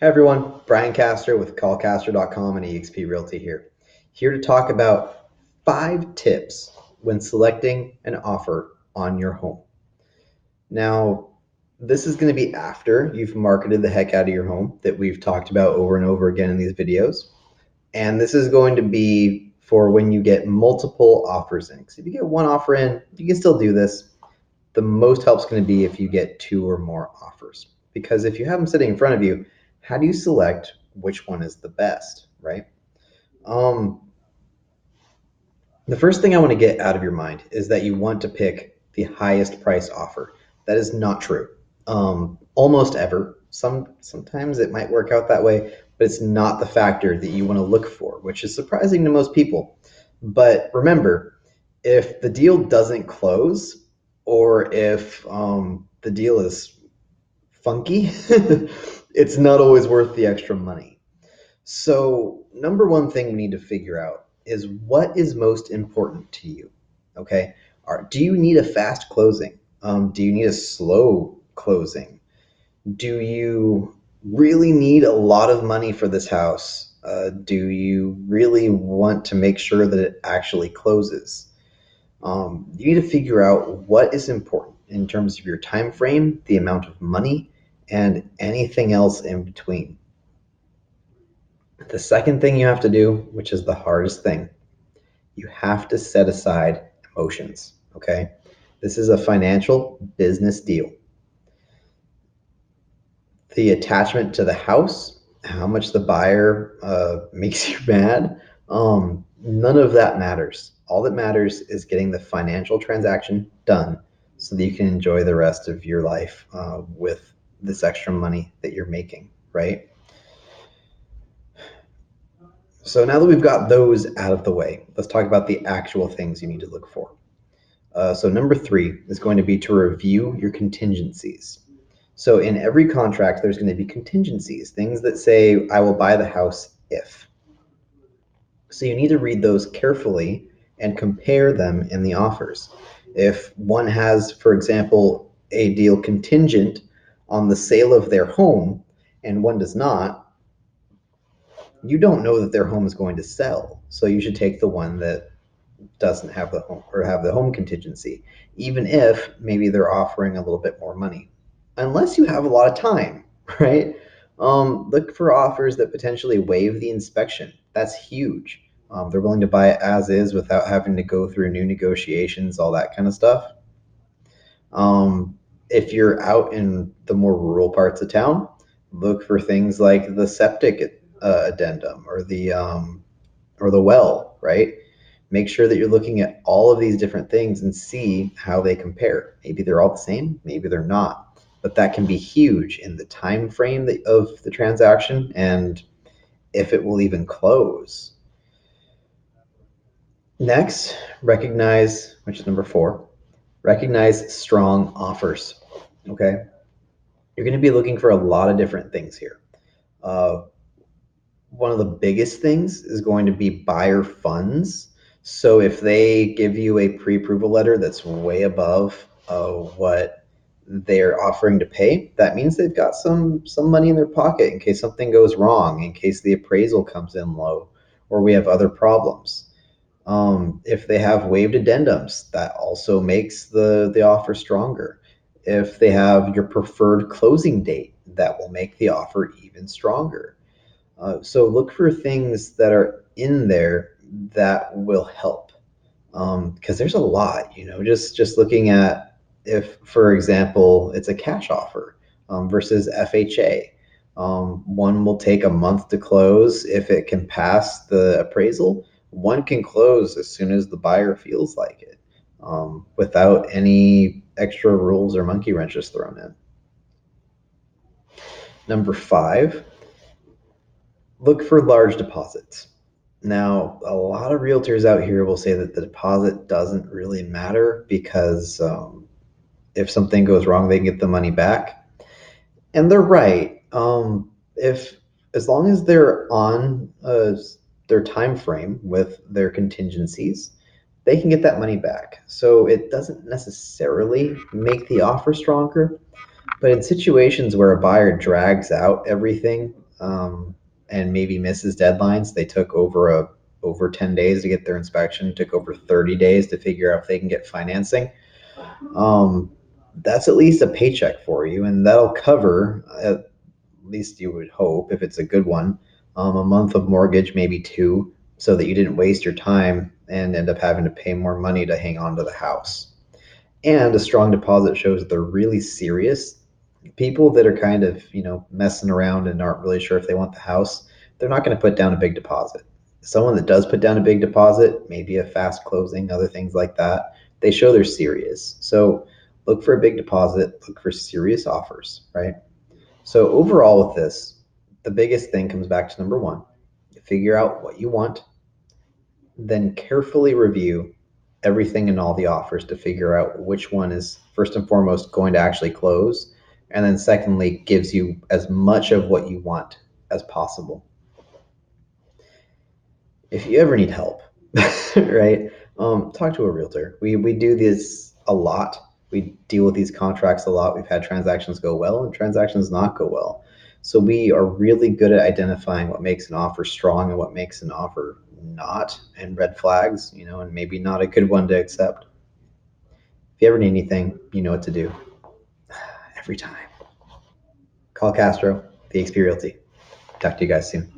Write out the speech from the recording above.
Hi everyone, Brian Castor with callcaster.com and eXp Realty here to talk about 5 tips when selecting an offer on your home. Now, this is going to be after you've marketed the heck out of your home that we've talked about over and over again in these videos. And this is going to be for when you get multiple offers in. Because if you get one offer in, you can still do this. The most help's going to be if you get 2 or more offers. Because if you have them sitting in front of you, how do you select which one is the best, right? Um, the first thing I want to get out of your mind is that you want to pick the highest price offer. That is not true. Almost ever. Sometimes it might work out that way, but it's not the factor that you want to look for, which is surprising to most people. But remember, if the deal doesn't close, or if the deal is funky, it's not always worth the extra money. So, number one thing we need to figure out is what is most important to you. Okay, do you need a fast closing? Do you need a slow closing? Do you really need a lot of money for this house? Do you really want to make sure that it actually closes? You need to figure out what is important in terms of your time frame, the amount of money, and anything else in between. The second thing you have to do, which is the hardest thing, you have to set aside emotions. Okay, this is a financial business deal. The attachment to the house, how much the buyer makes you mad, none of that matters. All that matters is getting the financial transaction done so that you can enjoy the rest of your life with this extra money that you're making, right? So now that we've got those out of the way, let's talk about the actual things you need to look for. So number 3 is going to be to review your contingencies. So in every contract, there's going to be contingencies, things that say, I will buy the house if. So you need to read those carefully and compare them in the offers. If one has, for example, a deal contingent on the sale of their home and one does not, you don't know that their home is going to sell. So you should take the one that doesn't have the home or have the home contingency, even if maybe they're offering a little bit more money. Unless you have a lot of time, right? Look for offers that potentially waive the inspection. That's huge. They're willing to buy it as is without having to go through new negotiations, all that kind of stuff. If you're out in the more rural parts of town, look for things like the septic addendum or the well, right? Make sure that you're looking at all of these different things and see how they compare. Maybe they're all the same, maybe they're not, but that can be huge in the time frame of the transaction and if it will even close. Next, recognize, which is number 4, recognize strong offers. Okay, you're going to be looking for a lot of different things here. Uh, One of the biggest things is going to be buyer funds. So if they give you a pre-approval letter that's way above what they're offering to pay, that means they've got some money in their pocket in case something goes wrong, in case the appraisal comes in low, or we have other problems. If they have waived addendums, that also makes the offer stronger. If they have your preferred closing date, that will make the offer even stronger. So look for things that are in there that will help, because there's a lot. Just looking at, if, for example, it's a cash offer versus FHA. One will take a month to close if it can pass the appraisal. One can close as soon as the buyer feels like it, without any extra rules or monkey wrenches thrown in. Number 5, look for large deposits. Now, a lot of realtors out here will say that the deposit doesn't really matter because if something goes wrong, they can get the money back. And they're right. If As long as they're on their time frame with their contingencies, they can get that money back. So it doesn't necessarily make the offer stronger, but in situations where a buyer drags out everything, and maybe misses deadlines. They took over 10 days to get their inspection, took over 30 days to figure out if they can get financing. um, that's at least a paycheck for you, and that'll cover, at least you would hope, if it's a good one, a month of mortgage, maybe two, so that you didn't waste your time and end up having to pay more money to hang on to the house. And a strong deposit shows that they're really serious. People that are kind of, messing around and aren't really sure if they want the house, they're not going to put down a big deposit. Someone that does put down a big deposit, maybe a fast closing, other things like that, they show they're serious. So look for a big deposit, look for serious offers, right? So overall with this, the biggest thing comes back to number one: figure out what you want, then carefully review everything in all the offers to figure out which one is first and foremost going to actually close, and then secondly gives you as much of what you want as possible. If you ever need help, right, talk to a realtor. We do this a lot. We deal with these contracts a lot. We've had transactions go well and transactions not go well. So we are really good at identifying what makes an offer strong and what makes an offer not, and red flags, and maybe not a good one to accept. If you ever need anything, you know what to do. Every time. Call Castro, the XP Realty. Talk to you guys soon.